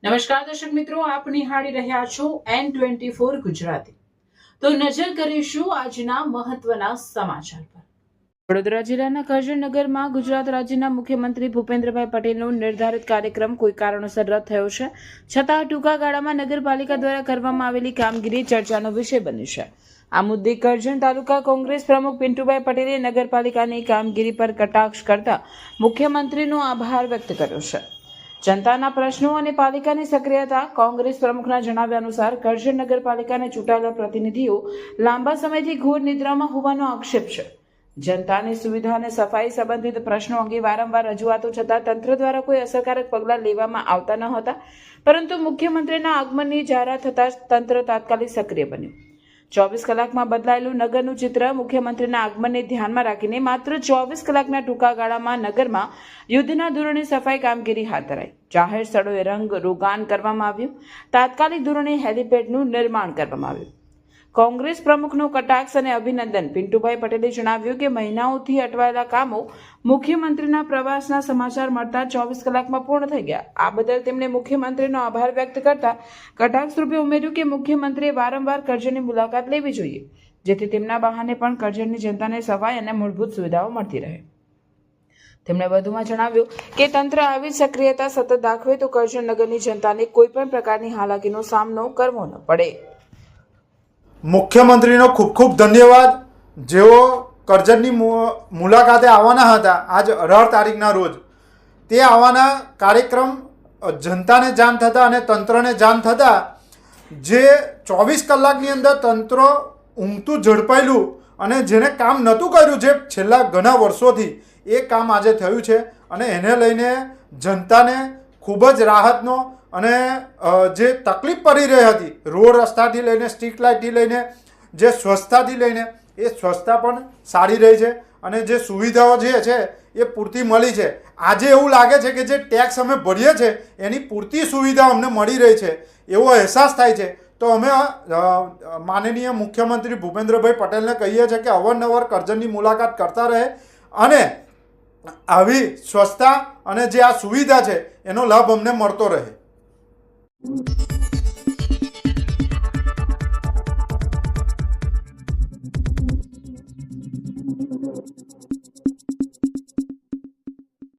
નમસ્કાર દર્શક મિત્રો, આપ નિહાળી રહ્યા છો N24 ગુજરાતી। તો નજર કરીશું આજના મહત્વના સમાચાર પર। વડોદરા જિલ્લાના કરજણનગરમાં ગુજરાત રાજ્યના મુખ્યમંત્રી ભૂપેન્દ્રભાઈ પટેલનો નિર્ધારિત કાર્યક્રમ કોઈ કારણોસર રદ થયો છે, છતાં ટૂંકા ગાળામાં નગરપાલિકા દ્વારા કરવામાં આવેલી કામગીરી ચર્ચાનો વિષય બની છે। આ મુદ્દે કરજણ તાલુકા કોંગ્રેસ પ્રમુખ પિન્ટુભાઈ પટેલે નગરપાલિકાની કામગીરી પર કટાક્ષ કરતા મુખ્યમંત્રીનો આભાર વ્યક્ત કર્યો છે। जनता प्रश्नों और पालिका की सक्रियता। कांग्रेस प्रमुखना जणाव्या अनुसार करजण नगरपालिका ने चूंटायेला प्रतिनिधिओ लांबा समयथी घोर निद्रामां होवानो आक्षेप छे। जनता ने सुविधा और सफाई संबंधित प्रश्नों अंगे वारंवार रजूआतो छतां तंत्र द्वारा कोई असरकारक पगलां लेवामां आवता न हता, परंतु मुख्यमंत्रीना आगमननी जाहेरात थतां तंत्र तात्कालिक सक्रिय बन्युं। 24 કલાકમાં બદલાયેલું નગરનું ચિત્ર। મુખ્યમંત્રીના આગમનને ધ્યાનમાં રાખીને માત્ર 24 કલાકના ટૂંકા ગાળામાં નગરમાં યુદ્ધના ધોરણે સફાઈ કામગીરી હાથ ધરાઈ। જાહેર સ્થળોએ રંગ રોગાન કરવામાં આવ્યું। તાત્કાલિક ધોરણે હેલિપેડનું નિર્માણ કરવામાં આવ્યું। કોંગ્રેસ પ્રમુખનો કટાક્ષ અને અભિનંદન। પિન્ટુભાઈ પટેલે જણાવ્યું કે મહિનાઓથી અટવાયેલા કામો મુખ્યમંત્રીના પ્રવાસના સમાચાર મળતા 24 કલાકમાં પૂર્ણ થઈ ગયા। આ બદલ તેમણે મુખ્યમંત્રીનો આભાર વ્યક્ત કરતા કટાક્ષ રૂપે ઉમેર્યું કે મુખ્યમંત્રીએ વારંવાર કરજણની મુલાકાત લેવી જોઈએ, જેથી તેમના બહાને પણ કરજણની જનતાને સફાઈ અને મૂળભૂત સુવિધાઓ મળતી રહે। તેમણે વધુમાં જણાવ્યું કે તંત્ર આવી સક્રિયતા સતત દાખવે તો કરજણ નગરની જનતાને કોઈ પણ પ્રકારની હાલાકીનો સામનો કરવો ન પડે। મુખ્યમંત્રીનો ખૂબ ખૂબ ધન્યવાદ, જેઓ કરજણની મુલાકાતે આવવાના હતા આજ 18 તારીખના રોજ। તે આવવાના કાર્યક્રમ જનતાને જાણ થતા અને તંત્રને જાણ થતા જે 24 કલાકની અંદર તંત્ર ઊંઘતું ઝડપાયેલું અને જેને કામ નહોતું કર્યું, જે છેલ્લા ઘણા વર્ષોથી, એ કામ આજે થયું છે અને એને લઈને જનતાને ખૂબ જ રાહતનો અને જે તકલીફ પડી રહી હતી, રોડ રસ્તાથી લઈને સ્ટ્રીટ લાઇટથી લઈને જે સ્વચ્છતાથી લઈને, એ સ્વચ્છતા પણ સારી રહી છે અને જે સુવિધાઓ જે છે એ પૂરતી મળી છે। આજે એવું લાગે છે કે જે ટેક્સ અમે ભરીએ છીએ એની પૂરતી સુવિધા અમને મળી રહી છે એવો અહેસાસ થાય છે। તો અમે માનનીય મુખ્યમંત્રી ભૂપેન્દ્રભાઈ પટેલને કહીએ છીએ કે અવારનવાર કરજણની મુલાકાત કરતા રહે અને આવી સ્વચ્છતા અને જે આ સુવિધા છે એનો લાભ અમને મળતો રહે।